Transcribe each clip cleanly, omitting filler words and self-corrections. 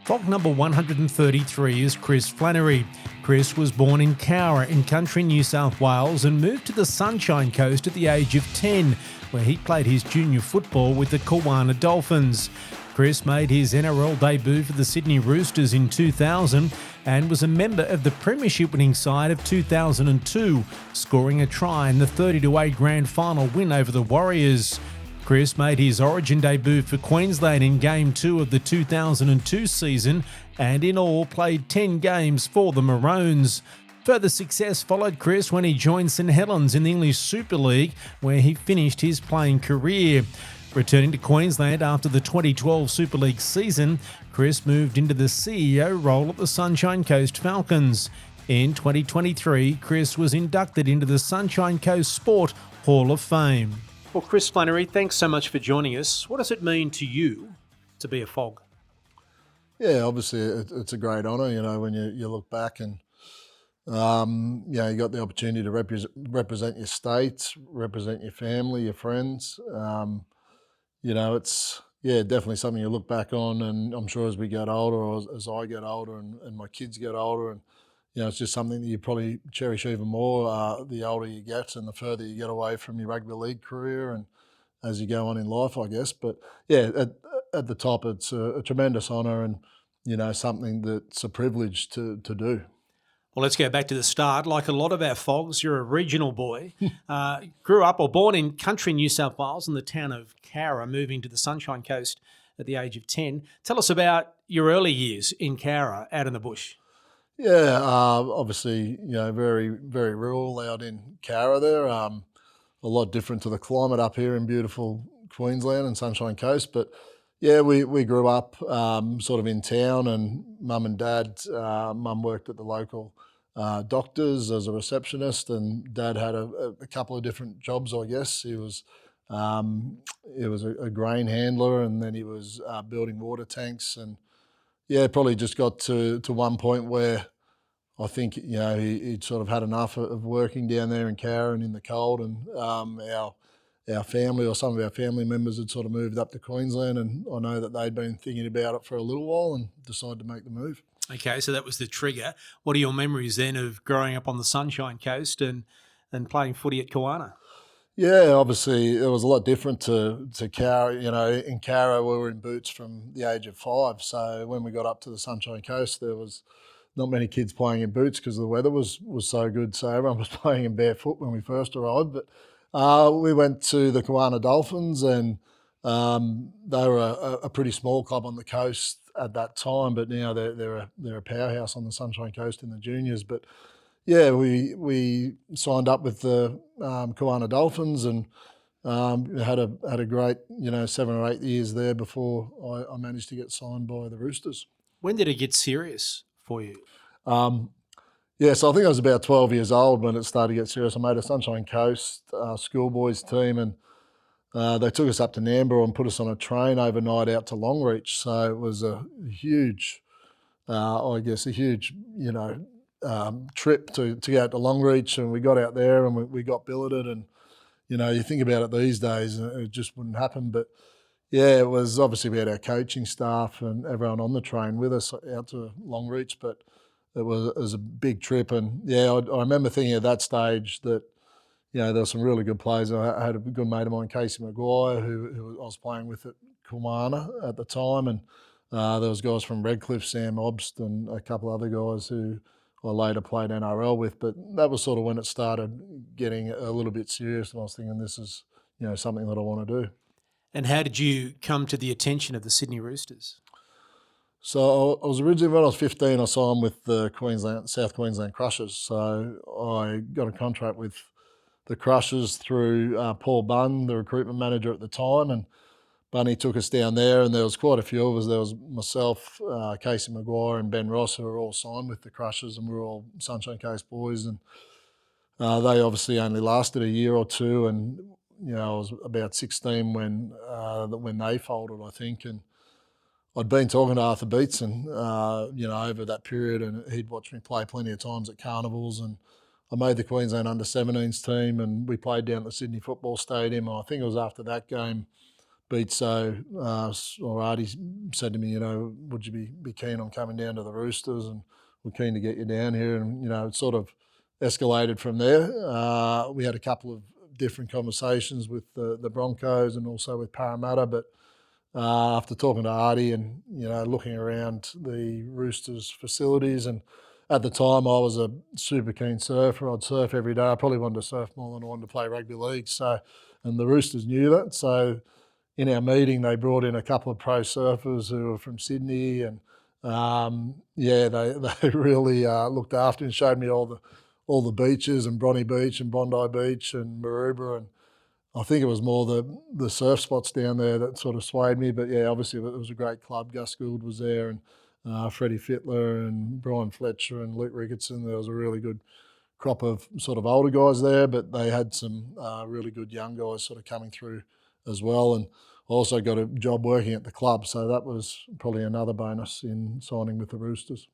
Frog number 133 is Chris Flannery. Chris was born in Cowra in country New South Wales and moved to the Sunshine Coast at the age of 10, where he played his junior football with the Kawana Dolphins. Chris made his NRL debut for the Sydney Roosters in 2000 and was a member of the Premiership winning side of 2002, scoring a try in the 30-8 grand final win over the Warriors. Chris made his origin debut for Queensland in Game 2 of the 2002 season and in all played 10 games for the Maroons. Further success followed Chris when he joined St Helens in the English Super League, where he finished his playing career. Returning to Queensland after the 2012 Super League season, Chris moved into the CEO role at the Sunshine Coast Falcons. In 2023, Chris was inducted into the Sunshine Coast Sport Hall of Fame. Well, Chris Flannery, thanks so much for joining us. What does it mean to you to be a FOG? Yeah, obviously it's a great honour, when you look back and, you got the opportunity to represent your state, represent your family, your friends. It's definitely something you look back on, and I'm sure as we get older, or as I get older and my kids get older, and it's just something that you probably cherish even more the older you get and the further you get away from your rugby league career and as you go on in life, I guess. But yeah, at the top, it's a tremendous honour and, something that's a privilege to do. Well, let's go back to the start. Like a lot of our FOGs, you're a regional boy. Grew up or born in country New South Wales in the town of Cowra, moving to the Sunshine Coast at the age of 10. Tell us about your early years in Cowra, out in the bush. Yeah, obviously, very, very rural out in Cowra there. A lot different to the climate up here in beautiful Queensland and Sunshine Coast. But yeah, we grew up sort of in town, and mum and dad, mum worked at the local doctors as a receptionist, and dad had a couple of different jobs, I guess. He was a grain handler, and then he was building water tanks, and yeah, probably just got to one point where I think, he'd sort of had enough of working down there in Cowra and in the cold, and our family, or some of our family members, had sort of moved up to Queensland, and I know that they'd been thinking about it for a little while and decided to make the move. Okay, so that was the trigger. What are your memories then of growing up on the Sunshine Coast and playing footy at Kiwana? Yeah, obviously it was a lot different to Cowra. In Cowra we were in boots from the age of 5. So when we got up to the Sunshine Coast, there was not many kids playing in boots because the weather was so good. So everyone was playing in barefoot when we first arrived. But we went to the Kawana Dolphins, and they were a pretty small club on the coast at that time. But now they're a powerhouse on the Sunshine Coast in the juniors. But yeah, we signed up with the Kawana Dolphins and had a great 7 or 8 years there before I managed to get signed by the Roosters. When did it get serious for you? So I think I was about 12 years old when it started to get serious. I made a Sunshine Coast schoolboys team, and they took us up to Nambour and put us on a train overnight out to Longreach. So it was a huge, trip to go out to Longreach, and we got out there and we got billeted, and you think about it these days, it just wouldn't happen. But yeah, it was obviously we had our coaching staff and everyone on the train with us out to Longreach, but it was a big trip. And yeah, I remember thinking at that stage that there were some really good players. I had a good mate of mine, Casey Maguire, who I was playing with at Kiwana at the time, and there was guys from Redcliffe, Sam Obst, and a couple other guys who I later played NRL with. But that was sort of when it started getting a little bit serious, and I was thinking this is something that I want to do. And how did you come to the attention of the Sydney Roosters? So I was originally, when I was 15, I signed with the South Queensland Crushers. So I got a contract with the Crushers through Paul Bunn, the recruitment manager at the time, and Bunny took us down there, and there was quite a few of us. There was myself, Casey Maguire and Ben Ross, who were all signed with the Crushers, and we were all Sunshine Coast boys. And they obviously only lasted a year or two, and I was about 16 when they folded, I think. And I'd been talking to Arthur Beetson, over that period, and he'd watched me play plenty of times at carnivals, and I made the Queensland under-17s team, and we played down at the Sydney Football Stadium. And I think it was after that game, Beetson or Artie said to me, would you be keen on coming down to the Roosters, and we're keen to get you down here. And, it sort of escalated from there. We had a couple of different conversations with the Broncos and also with Parramatta, but after talking to Artie and, looking around the Roosters facilities, and at the time I was a super keen surfer. I'd surf every day. I probably wanted to surf more than I wanted to play rugby league. So, and the Roosters knew that. So in our meeting, they brought in a couple of pro surfers who were from Sydney, and they really looked after me and showed me all the beaches, and Bronny Beach and Bondi Beach and Maroubra, and I think it was more the surf spots down there that sort of swayed me. But yeah, obviously it was a great club. Gus Gould was there, and Freddie Fittler and Brian Fletcher and Luke Ricketson. There was a really good crop of sort of older guys there, but they had some really good young guys sort of coming through as well. And also got a job working at the club, so that was probably another bonus in signing with the Roosters.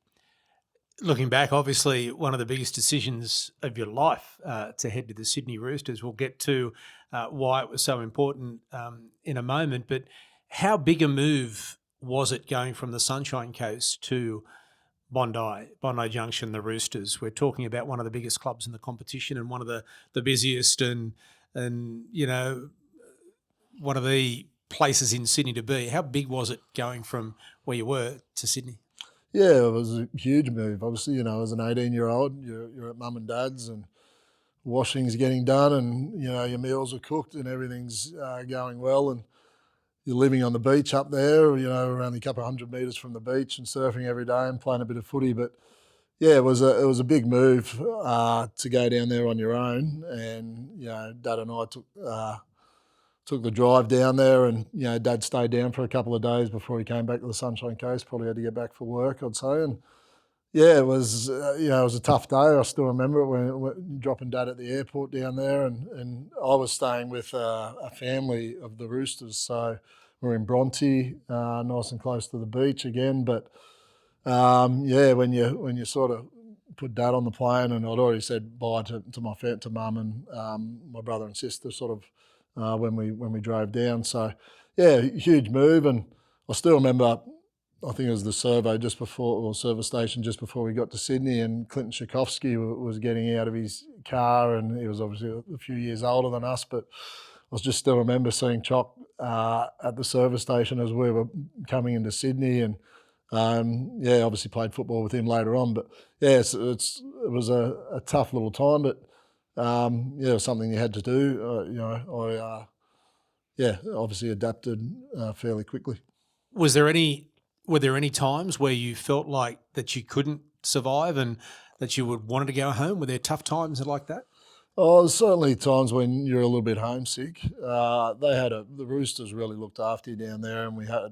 Looking back, obviously one of the biggest decisions of your life to head to the Sydney Roosters. We'll get to why it was so important in a moment, but how big a move was it going from the Sunshine Coast to Bondi Junction, the Roosters? We're talking about one of the biggest clubs in the competition and one of the busiest and one of the places in Sydney to be. How big was it going from where you were to Sydney? Yeah, it was a huge move. Obviously, as an 18-year-old, you're at mum and dad's, and washing's getting done, and your meals are cooked, and everything's going well, and you're living on the beach up there. We're only a couple of 100 metres from the beach, and surfing every day and playing a bit of footy. But yeah, it was a big move to go down there on your own, and Dad and I took the drive down there, and Dad stayed down for a couple of days before he came back to the Sunshine Coast. Probably had to get back for work, I'd say. And yeah, it was it was a tough day. I still remember it when dropping Dad at the airport down there, and I was staying with a family of the Roosters, so we're in Bronte, nice and close to the beach again. But when you sort of put Dad on the plane, and I'd already said bye to Mum and my brother and sister, sort of. When we drove down. So, yeah, huge move. And I still remember, I think it was the service station just before we got to Sydney, and Clinton Tchaikovsky was getting out of his car, and he was obviously a few years older than us, but I just still remember seeing Choc at the service station as we were coming into Sydney, and obviously played football with him later on. But yeah, it was a tough little time, but it was something you had to do. I obviously adapted fairly quickly. Were there any times where you felt like that you couldn't survive and that you wanted to go home? Were there tough times like that? Oh, there's certainly times when you're a little bit homesick. The Roosters really looked after you down there, and I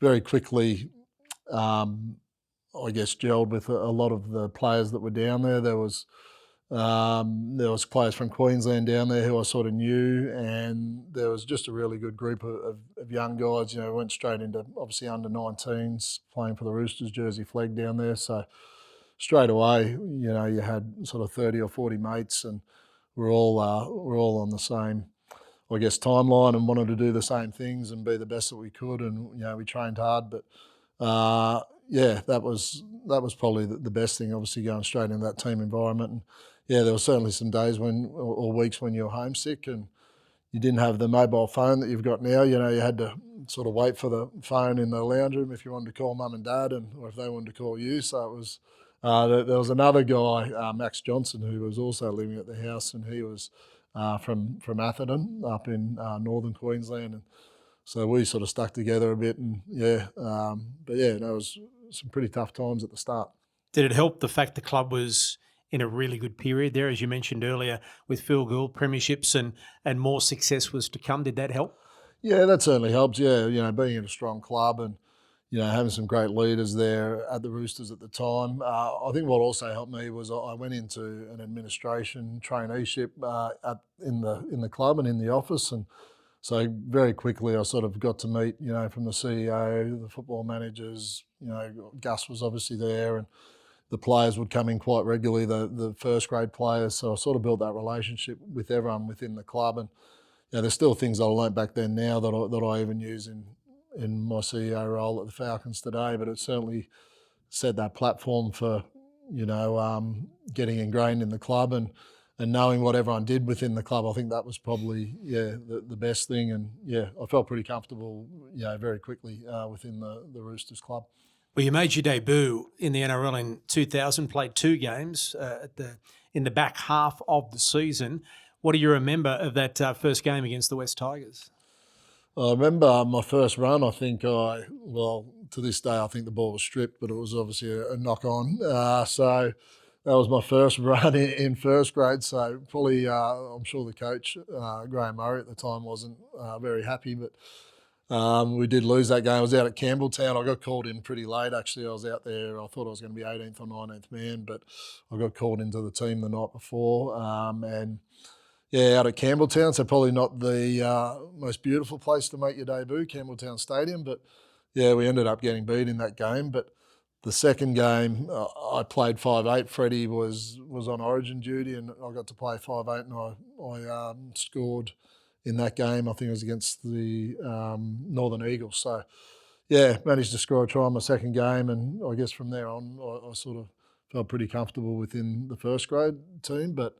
very quickly, gelled with a lot of the players that were down there. There was players from Queensland down there who I sort of knew, and there was just a really good group of young guys. Went straight into obviously under-19s playing for the Roosters jersey flag down there. So straight away, you had sort of 30 or 40 mates, and we're all on the same, timeline, and wanted to do the same things and be the best that we could. And we trained hard, but that was probably the best thing. Obviously, going straight into that team environment. And there were certainly some days or weeks when you were homesick and you didn't have the mobile phone that you've got now. You had to sort of wait for the phone in the lounge room if you wanted to call Mum and Dad, or if they wanted to call you. So it was. There was another guy, Max Johnson, who was also living at the house, and he was from Atherton up in northern Queensland, and so we sort of stuck together a bit. And it was some pretty tough times at the start. Did it help the fact the club was in a really good period there, as you mentioned earlier, with Phil Gould, premierships and more success was to come? Did that help? Yeah, that certainly helps. Yeah, being in a strong club and having some great leaders there at the Roosters at the time. I think what also helped me was I went into an administration traineeship in the club and in the office, and so very quickly I sort of got to meet from the CEO, the football managers. Gus was obviously there, and the players would come in quite regularly, the first grade players. So I sort of built that relationship with everyone within the club, and there's still things I learnt back then now that I even use in my CEO role at the Falcons today. But it certainly set that platform for getting ingrained in the club and knowing what everyone did within the club. I think that was probably the best thing. And I felt pretty comfortable very quickly within the Roosters club. Well, you made your debut in the NRL in 2000, played 2 games in the back half of the season. What do you remember of that first game against the West Tigers? I remember my first run. I think to this day, I think the ball was stripped, but it was obviously a knock on. So that was my first run in first grade. So probably, I'm sure the coach, Graham Murray at the time, wasn't very happy, but we did lose that game. I was out at Campbelltown. I got called in pretty late, actually. I was out there. I thought I was going to be 18th or 19th man, but I got called into the team the night before. Out at Campbelltown, so probably not the most beautiful place to make your debut, Campbelltown Stadium. But, we ended up getting beat in that game. But the second game, I played 5'8". Freddie was on Origin duty, and I got to play 5'8", and I scored in that game. I think it was against the Northern Eagles. So, managed to score a try in my second game, and I guess from there on, I sort of felt pretty comfortable within the first grade team, but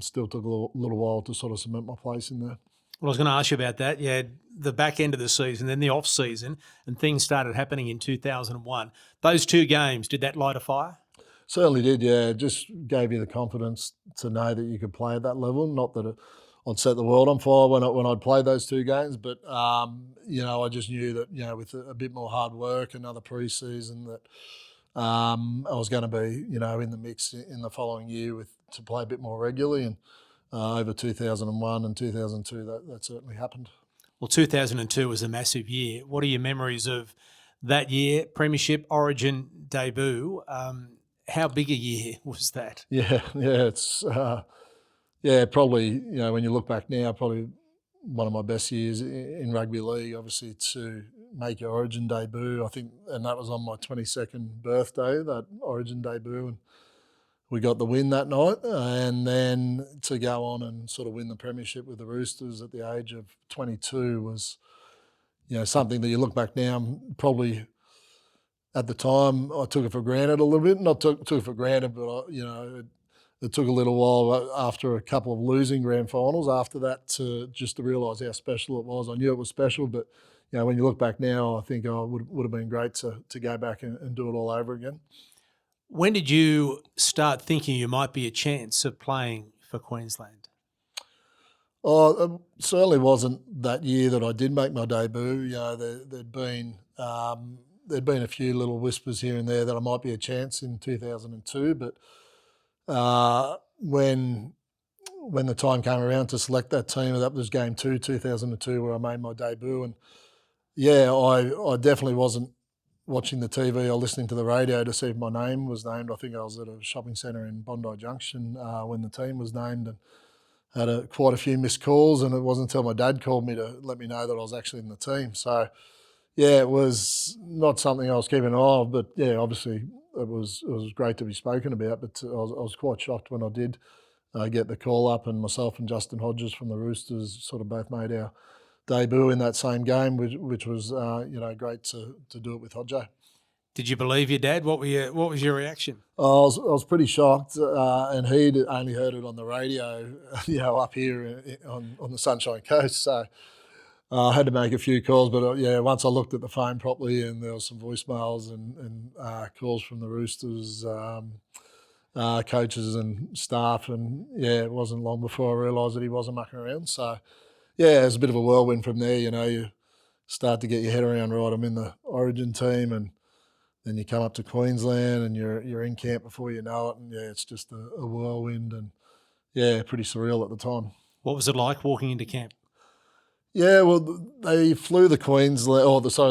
still took a little while to sort of cement my place in there. Well, I was going to ask you about that. Yeah, the back end of the season, then the off season, and things started happening in 2001. Those 2 games, did that light a fire? Certainly did, yeah. It just gave you the confidence to know that you could play at that level. Not that I'd set the world on fire when I'd played those 2 games, but I just knew that with a bit more hard work, another pre-season, that I was going to be in the mix in the following year to play a bit more regularly, and over 2001 and 2002 that certainly happened. Well, 2002 was a massive year. What are your memories of that year, Premiership, Origin debut? How big a year was that? It's probably when you look back now, probably one of my best years in rugby league. Obviously, to make your Origin debut, I think, and that was on my 22nd birthday, that Origin debut, and we got the win that night. And then to go on and sort of win the Premiership with the Roosters at the age of 22 was, something that you look back now, probably at the time I took it for granted a little bit. Not took it for granted, but it took a little while after a couple of losing grand finals after that to realise how special it was. I knew it was special, but when you look back now, I think it would have been great to go back and do it all over again. When did you start thinking you might be a chance of playing for Queensland? Oh, it certainly wasn't that year that I did make my debut. There'd been a few little whispers here and there that I might be a chance in 2002, but when the time came around to select that team, that was game 2, 2002, where I made my debut, and I definitely wasn't watching the TV or listening to the radio to see if my name was named. I think I was at a shopping centre in Bondi Junction when the team was named, and had quite a few missed calls, and it wasn't until my dad called me to let me know that I was actually in the team. So, it was not something I was keeping an eye on, but obviously it was great to be spoken about. But I was quite shocked when I did get the call up, and myself and Justin Hodges from the Roosters sort of both made our debut in that same game, which was great to do it with Hodjo. Did you believe your dad? What was your reaction? I was pretty shocked, and he'd only heard it on the radio, up here on the Sunshine Coast. So I had to make a few calls, but once I looked at the phone properly, and there was some voicemails and calls from the Roosters, coaches and staff, and it wasn't long before I realised that he wasn't mucking around. So it was a bit of a whirlwind from there. You start to get your head around, right, I'm in the Origin team, and then you come up to Queensland and you're in camp before you know it, and it's just a whirlwind, and pretty surreal at the time. What was it like walking into camp? Yeah, well, they flew the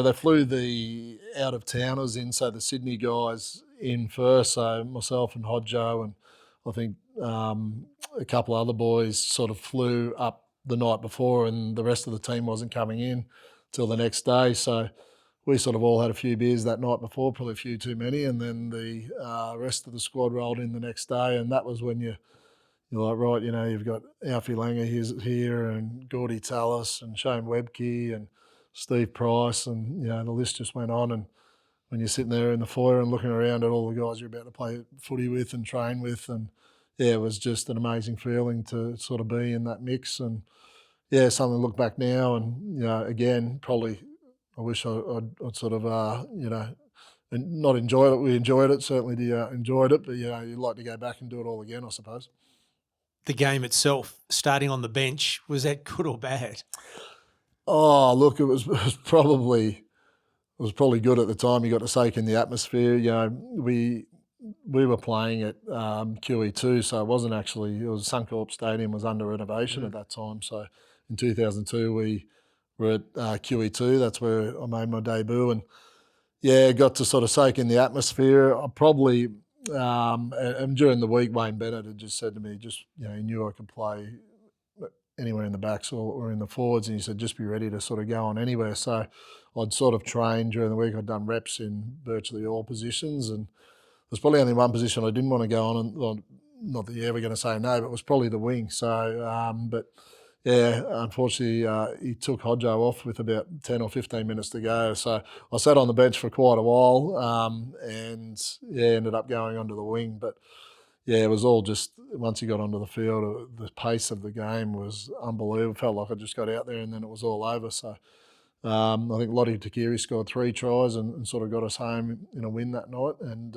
they flew the out-of-towners in, so the Sydney guys in first, so myself and Hodjo and I think a couple of other boys sort of flew up the night before, and the rest of the team wasn't coming in till the next day, so we sort of all had a few beers that night before, probably a few too many, and then the rest of the squad rolled in the next day, and that was when you you're like, right, you've got Alfie Langer here and Gordy Tallis and Shane Webke and Steve Price, and the list just went on. And when you're sitting there in the foyer and looking around at all the guys you're about to play footy with and train with, and it was just an amazing feeling to sort of be in that mix. And something to look back now, and again, probably I wish I'd sort of and not enjoyed it. We enjoyed it, certainly enjoyed it, but you'd like to go back and do it all again, I suppose. The game itself, starting on the bench, was that good or bad? Oh, look, it was probably good at the time. You got to soak in the atmosphere. We were playing at QE2, so it wasn't actually. It was Suncorp Stadium was under renovation at that time. So in 2002, we were at QE2. That's where I made my debut, and got to sort of soak in the atmosphere. I probably and during the week, Wayne Bennett had just said to me, he knew I could play anywhere in the backs or in the forwards, and he said, just be ready to sort of go on anywhere. So I'd sort of trained during the week. I'd done reps in virtually all positions, and there's probably only one position I didn't want to go on, and well, not that you're ever going to say no, but it was probably the wing. So, unfortunately, he took Hodjo off with about 10 or 15 minutes to go. So I sat on the bench for quite a while, and ended up going onto the wing. But it was all just once you got onto the field, the pace of the game was unbelievable. Felt like I just got out there and then it was all over. So I think Lottie Takiri scored 3 tries and sort of got us home in a win that night. And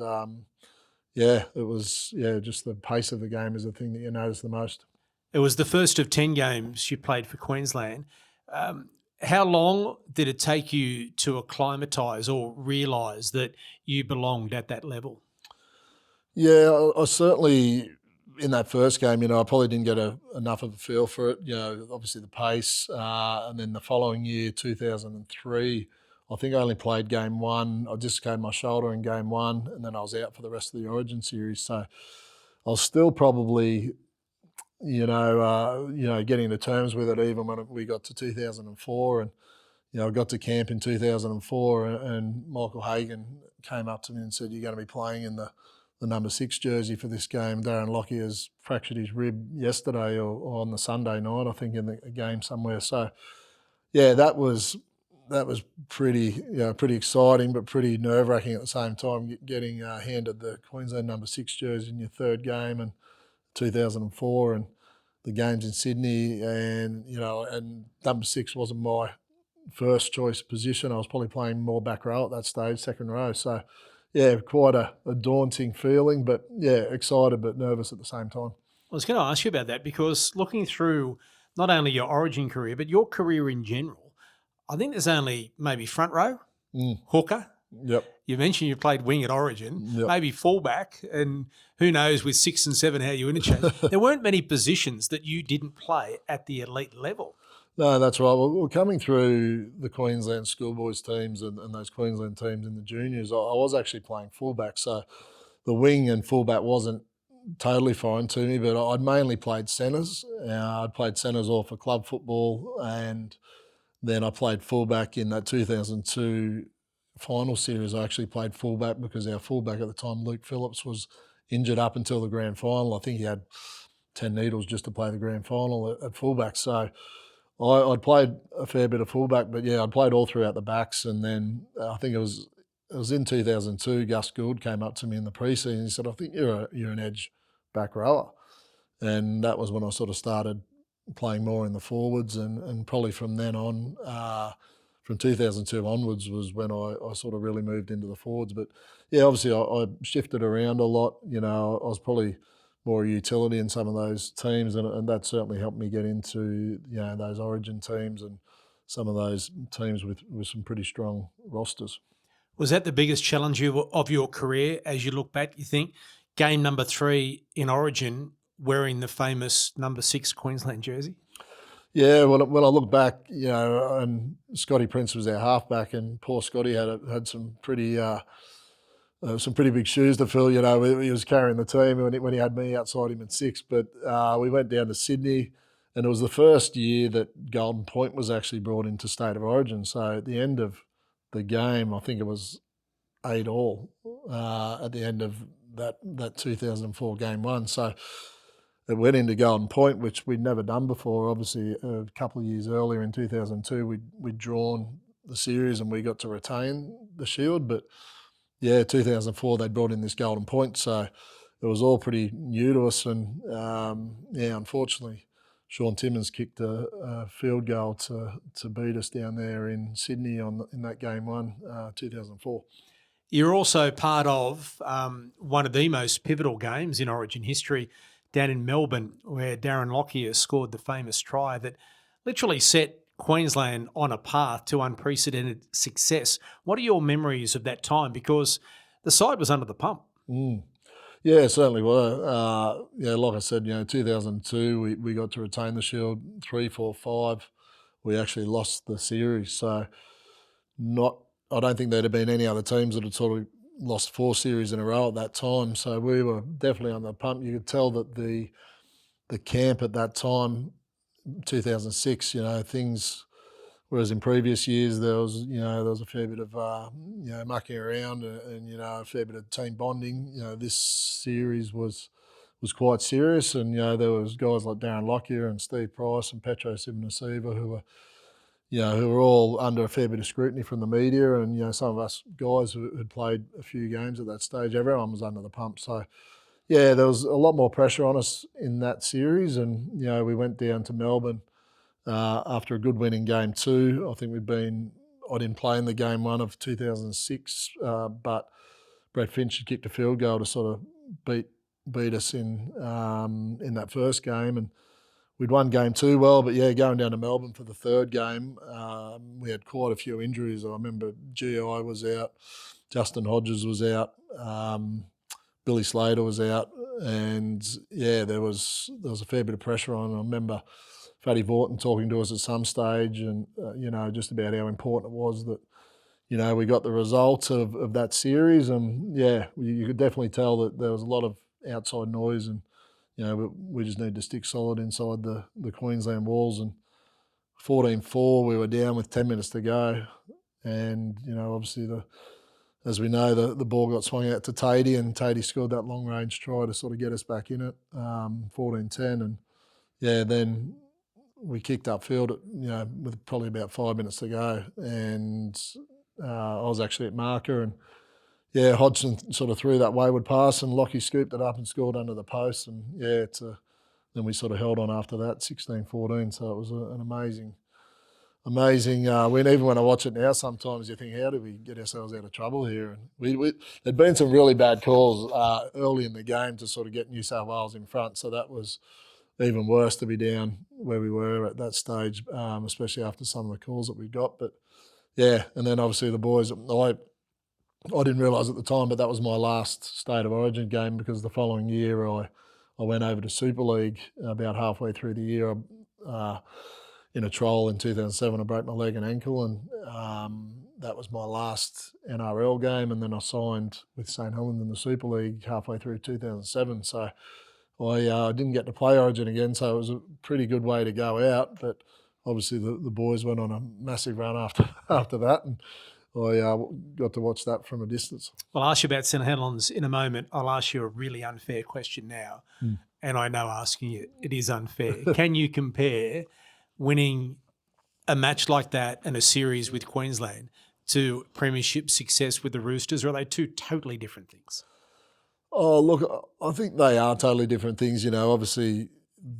it was just the pace of the game is the thing that you notice the most. It was the first of 10 games you played for Queensland. How long did it take you to acclimatise or realise that you belonged at that level? Yeah, I certainly, in that first game, I probably didn't get enough of a feel for it. Obviously the pace, and then the following year, 2003, I think I only played game 1. I dislocated my shoulder in game 1, and then I was out for the rest of the Origin series. So I was still probably, getting to terms with it even when we got to 2004, and I got to camp in 2004, and Michael Hagan came up to me and said, "You're going to be playing in the number 6 jersey for this game. Darren Lockyer has fractured his rib yesterday or on the Sunday night, I think, in a game somewhere." So, that was pretty exciting, but pretty nerve-wracking at the same time, getting handed the Queensland number 6 jersey in your third game in 2004, and the games in Sydney, and number 6 wasn't my first choice position. I was probably playing more back row at that stage, second row. So, quite a daunting feeling, but excited but nervous at the same time. I was going to ask you about that because looking through not only your Origin career, but your career in general, I think there's only maybe front row, hooker. Yep. You mentioned you played wing at Origin, maybe fullback, and who knows with 6 and 7 how you interchange. There weren't many positions that you didn't play at the elite level. No, that's right. Well, coming through the Queensland schoolboys teams and those Queensland teams in the juniors, I was actually playing fullback. So the wing and fullback wasn't totally foreign to me, but I'd mainly played centres. I'd played centres all for club football, and then I played fullback in that 2002 final series. I actually played fullback because our fullback at the time, Luke Phillips, was injured up until the grand final. I think he had 10 needles just to play the grand final at fullback. So I'd played a fair bit of fullback, but I'd played all throughout the backs. And then I think it was in 2002, Gus Gould came up to me in the preseason. He said, "I think you're an edge back rower." And that was when I sort of started playing more in the forwards. And probably from then on, from 2002 onwards was when I sort of really moved into the forwards. But obviously I shifted around a lot. I was probably more utility in some of those teams, and that certainly helped me get into those Origin teams and some of those teams with some pretty strong rosters. Was that the biggest challenge of your career as you look back? You think game number 3 in Origin wearing the famous number 6 Queensland jersey? Yeah, well, when I look back, and Scotty Prince was our halfback, and poor Scotty had some pretty big shoes to fill. He was carrying the team when he had me outside him at 6. But we went down to Sydney, and it was the first year that Golden Point was actually brought into State of Origin. So at the end of the game, I think it was 8-8 at the end of that 2004 game 1. So it went into Golden Point, which we'd never done before. Obviously, a couple of years earlier in 2002, we'd drawn the series and we got to retain the Shield. But yeah, 2004 they brought in this Golden Point, so it was all pretty new to us. And unfortunately, Sean Timmins kicked a field goal to beat us down there in Sydney in that game one, 2004. You're also part of one of the most pivotal games in Origin history down in Melbourne, where Darren Lockyer scored the famous try that literally set Queensland on a path to unprecedented success. What are your memories of that time? Because the side was under the pump. Yeah, it certainly were. Like I said, 2002, we got to retain the Shield. 3, 4, 5, we actually lost the series. So I don't think there'd have been any other teams that had sort of lost 4 series in a row at that time. So we were definitely on the pump. You could tell that the camp at that time, 2006, things, whereas in previous years there was a fair bit of mucking around and a fair bit of team bonding. This series was quite serious, and there was guys like Darren Lockyer and Steve Price and Petro Sivanasiva who were all under a fair bit of scrutiny from the media, and some of us guys who had played a few games at that stage, everyone was under the pump. So yeah, there was a lot more pressure on us in that series, and we went down to Melbourne after a good win in game 2. I think I didn't play in the game 1 of 2006, but Brett Finch had kicked a field goal to sort of beat us in that first game, and we'd won game 2 well, but yeah, going down to Melbourne for the third game, we had quite a few injuries. I remember GI was out, Justin Hodges was out, Billy Slater was out, and yeah, there was a fair bit of pressure on. I remember Fatty Vorton talking to us at some stage, and just about how important it was that we got the result of that series, and yeah, you could definitely tell that there was a lot of outside noise, and we just need to stick solid inside the Queensland walls. And 14-4, we were down with 10 minutes to go, and obviously as we know, the ball got swung out to Tatey, and Tatey scored that long range try to sort of get us back in it, 14-10, and yeah, then we kicked upfield with probably about 5 minutes to go, and I was actually at marker, and yeah, Hodgson sort of threw that wayward pass, and Lockie scooped it up and scored under the post, and yeah, then we sort of held on after that, 16-14. So it was an amazing win. Even when I watch it now, sometimes you think, how did we get ourselves out of trouble here? And there'd been some really bad calls early in the game to sort of get New South Wales in front, so that was even worse to be down where we were at that stage, especially after some of the calls that we got. But yeah, and then obviously the boys, I didn't realise at the time, but that was my last State of Origin game, because the following year I went over to Super League about halfway through the year. In a trial in 2007, I broke my leg and ankle, and that was my last NRL game. And then I signed with St Helens in the Super League halfway through 2007. So I didn't get to play Origin again, so it was a pretty good way to go out. But obviously the boys went on a massive run after that, and I got to watch that from a distance. Well, I'll ask you about St Helens in a moment. I'll ask you a really unfair question now. And I know asking it is unfair. Can you compare winning a match like that and a series with Queensland to premiership success with the Roosters, or are they two totally different things? Oh, look, I think they are totally different things. Obviously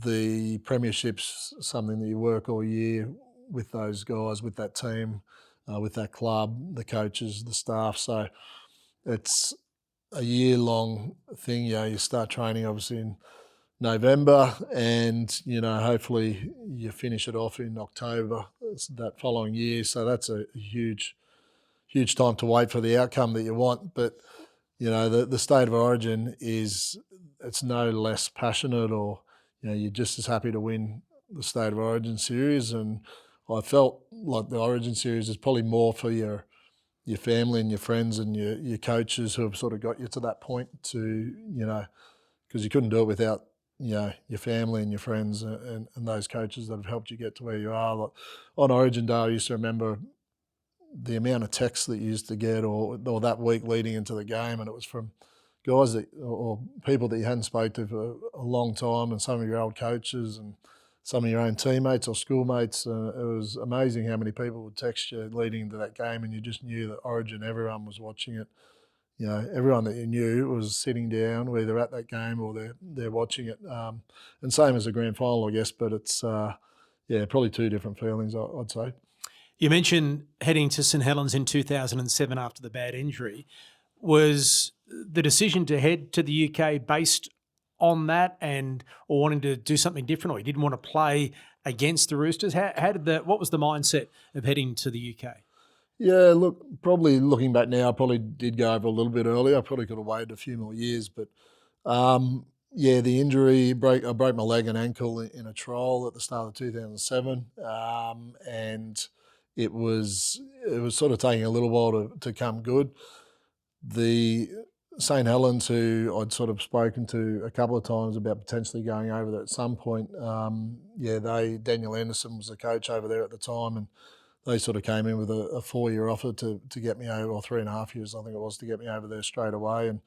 the premiership's something that you work all year with those guys, with that team, with that club, the coaches, the staff. So it's a year-long thing. You start training obviously in November, and hopefully you finish it off in October that following year. So that's a huge time to wait for the outcome that you want. But the State of Origin it's no less passionate, or you're just as happy to win the State of Origin series. And I felt like the Origin series is probably more for your family and your friends and your coaches who have sort of got you to that point, because you couldn't do it without your family and your friends and those coaches that have helped you get to where you are. Like on Origin Day, I used to remember the amount of texts that you used to get, or that week leading into the game, and it was from guys or people that you hadn't spoke to for a long time, and some of your old coaches and some of your own teammates or schoolmates. It was amazing how many people would text you leading into that game, and you just knew that Origin, everyone was watching it. You know, everyone that you knew was sitting down, either at that game or they're watching it. And same as the grand final, I guess, but it's probably two different feelings, I'd say. You mentioned heading to St Helens in 2007 after the bad injury. Was the decision to head to the UK based on that or wanting to do something different, or you didn't want to play against the Roosters? What was the mindset of heading to the UK? Yeah, look, probably looking back now, I probably did go over a little bit earlier. I probably could have waited a few more years, but the injury, I broke my leg and ankle in a trial at the start of 2007, and it was sort of taking a little while to come good. The St Helens, who I'd sort of spoken to a couple of times about potentially going over there at some point, Daniel Anderson was the coach over there at the time, and they sort of came in with a 4-year offer to get me over, or 3.5 years, I think it was, to get me over there straight away. And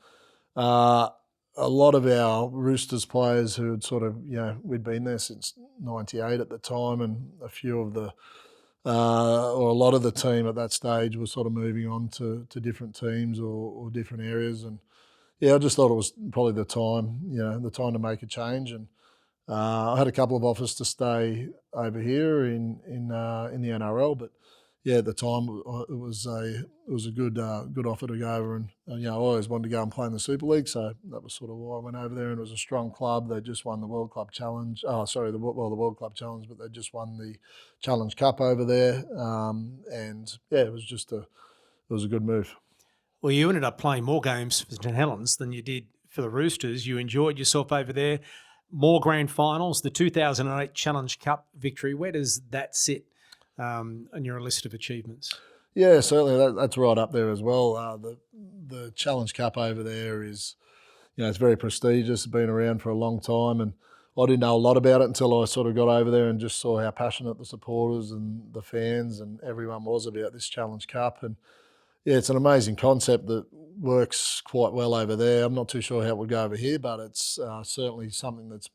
a lot of our Roosters players who had sort of, we'd been there since 98 at the time, and a few of the, or a lot of the team at that stage was sort of moving on to different teams or different areas. And I just thought it was probably the time to make a change. And I had a couple of offers to stay over here in the NRL, but at the time it was a good offer to go over, and I always wanted to go and play in the Super League, so that was sort of why I went over there. And it was a strong club. They just won the World Club Challenge. The World Club Challenge, but they just won the Challenge Cup over there, it was a good move. Well, you ended up playing more games for St Helens than you did for the Roosters. You enjoyed yourself over there. More grand finals, the 2008 Challenge Cup victory. Where does that sit on your list of achievements? Yeah, certainly that's right up there as well. The Challenge Cup over there is, it's very prestigious. It's been around for a long time, and I didn't know a lot about it until I sort of got over there and just saw how passionate the supporters and the fans and everyone was about this Challenge Cup. And it's an amazing concept that works quite well over there. I'm not too sure how it would go over here, but it's certainly something that's,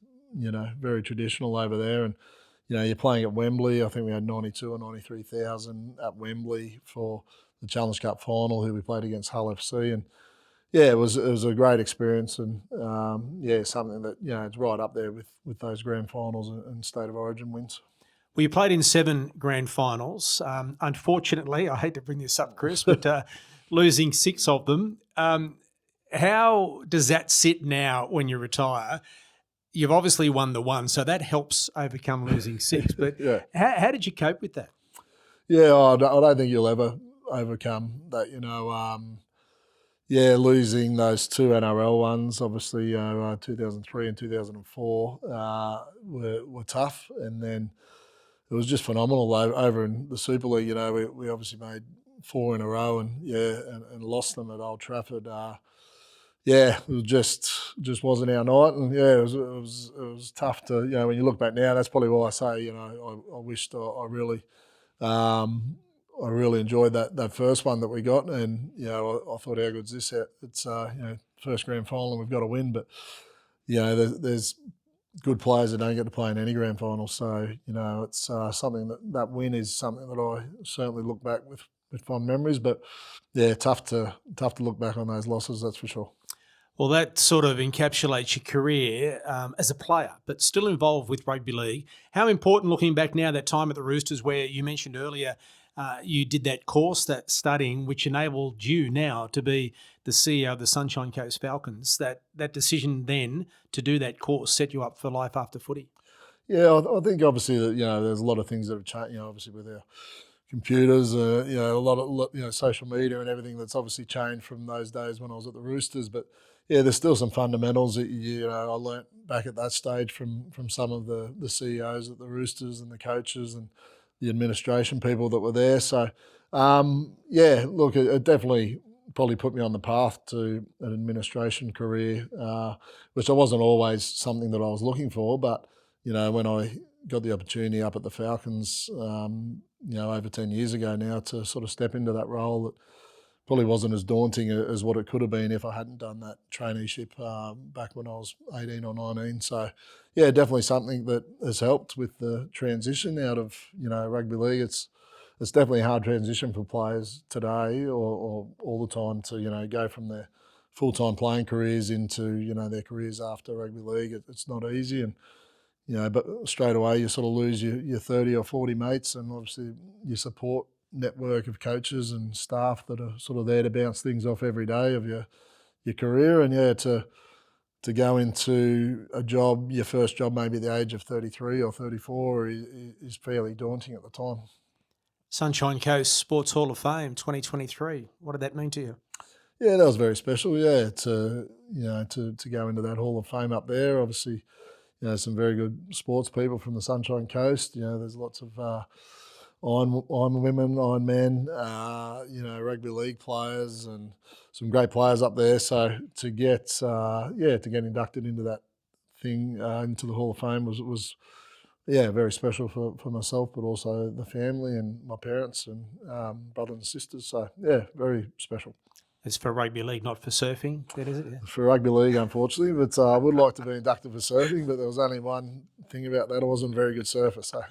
very traditional over there. And, you're playing at Wembley. I think we had 92 or 93,000 at Wembley for the Challenge Cup final, who we played against Hull FC. And, it was a great experience, and, something that, it's right up there with those grand finals and State of Origin wins. Well, you played in 7 grand finals. Unfortunately, I hate to bring this up, Chris, but losing 6 of them. How does that sit now when you retire? You've obviously won the 1, so that helps overcome losing 6. But how did you cope with that? Yeah, I don't think you'll ever overcome that, losing those 2 NRL ones, obviously, 2003 and 2004 were tough. And then it was just phenomenal over in the Super League. We obviously made 4 in a row and lost them at Old Trafford. It was just wasn't our night, and it was tough to, when you look back now, that's probably why I say, I wished I really enjoyed that first one that we got, and I thought, how good's this? It's first grand final and we've got to win, but there's good players that don't get to play in any grand final, so it's something that win is something that I certainly look back with fond memories, but tough to look back on those losses, that's for sure. Well, that sort of encapsulates your career as a player, but still involved with rugby league. How important, looking back now, that time at the Roosters, where you mentioned earlier you did that course, that studying, which enabled you now to be the CEO of the Sunshine Coast Falcons. That decision then to do that course set you up for life after footy. Yeah, I think obviously that there's a lot of things that have changed. Obviously with our computers, a lot of social media and everything that's obviously changed from those days when I was at the Roosters. But there's still some fundamentals that I learnt back at that stage from some of the CEOs at the Roosters and the coaches and the administration people that were there. So look, it definitely probably put me on the path to an administration career, which I wasn't always something that I was looking for. But when I got the opportunity up at the Falcons, over 10 years ago now, to sort of step into that role that probably wasn't as daunting as what it could have been if I hadn't done that traineeship back when I was 18 or 19. So, yeah, definitely something that has helped with the transition out of, rugby league. It's definitely a hard transition for players today or all the time to, go from their full-time playing careers into, their careers after rugby league. It's not easy, and, but straight away you sort of lose your 30 or 40 mates, and obviously your support network of coaches and staff that are sort of there to bounce things off every day of your career. And to go into a job, your first job maybe at the age of 33 or 34 is fairly daunting at the time. Sunshine Coast Sports Hall of Fame 2023. What did that mean to you? Yeah, that was very special. Yeah, to go into that Hall of Fame up there. Obviously, some very good sports people from the Sunshine Coast. There's lots of Iron women, Iron men, rugby league players, and some great players up there. So to get inducted into that thing, into the Hall of Fame was very special for myself, but also the family and my parents and brothers and sisters. So yeah, very special. It's for rugby league, not for surfing, is it? Yeah. For rugby league, unfortunately, but I would like to be inducted for surfing, but there was only one thing about that. I wasn't a very good surfer. So,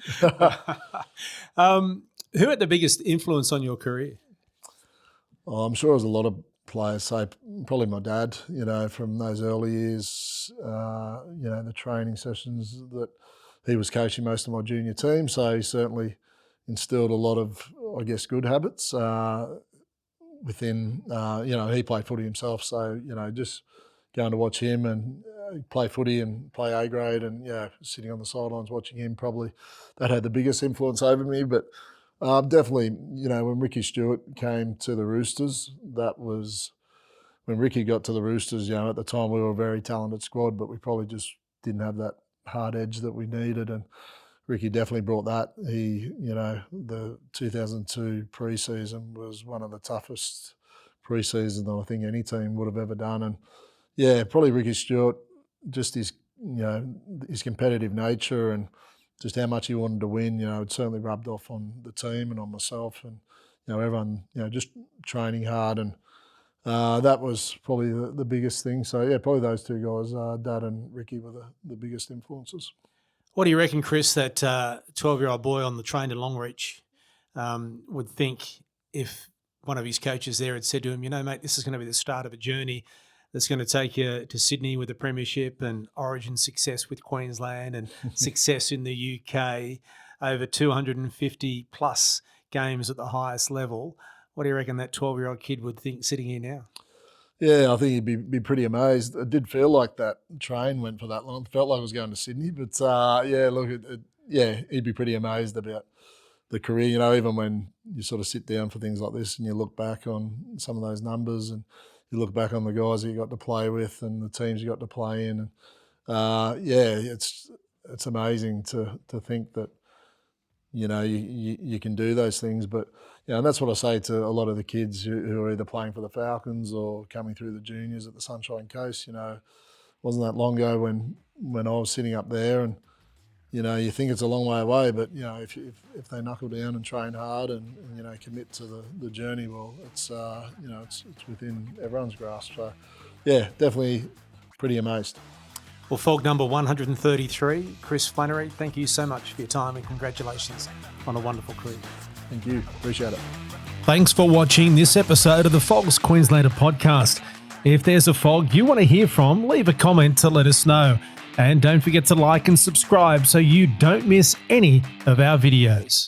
who had the biggest influence on your career? I'm sure it was a lot of players, say probably my dad, from those early years, the training sessions that he was coaching most of my junior team. So he certainly instilled a lot of, I guess, good habits within, he played footy himself. So, just going to watch him and play footy and play A grade and, sitting on the sidelines watching him, probably that had the biggest influence over me. But definitely, when Ricky Stuart came to the Roosters, that was when Ricky got to the Roosters. At the time we were a very talented squad, but we probably just didn't have that hard edge that we needed. And Ricky definitely brought that. He, the 2002 pre-season was one of the toughest pre-seasons I think any team would have ever done. And yeah, probably Ricky Stuart, just his competitive nature and just how much he wanted to win, it certainly rubbed off on the team and on myself and, everyone, just training hard. And that was probably the biggest thing. So yeah, probably those two guys, Dad and Ricky, were the biggest influences. What do you reckon, Chris, that 12-year-old boy on the train to Longreach would think if one of his coaches there had said to him, mate, this is going to be the start of a journey that's going to take you to Sydney with the Premiership and Origin success with Queensland and success in the UK, over 250 plus games at the highest level. What do you reckon that 12-year-old kid would think sitting here now? Yeah, I think he'd be pretty amazed. It did feel like that train went for that long. It felt like I was going to Sydney, but he'd be pretty amazed about the career. Even when you sort of sit down for things like this and you look back on some of those numbers and you look back on the guys that you got to play with and the teams you got to play in, and it's amazing to think that you can do those things. But and that's what I say to a lot of the kids who are either playing for the Falcons or coming through the juniors at the Sunshine Coast. It wasn't that long ago when I was sitting up there, and you think it's a long way away, but if they knuckle down and train hard and commit to the journey, well, it's within everyone's grasp. So yeah, definitely pretty amazed. Well, FOG number 133, Chris Flannery, thank you so much for your time and congratulations on a wonderful career. Thank you. Appreciate it. Thanks for watching this episode of the FOGS Queenslander Podcast. If there's a FOG you want to hear from, leave a comment to let us know. And don't forget to like and subscribe so you don't miss any of our videos.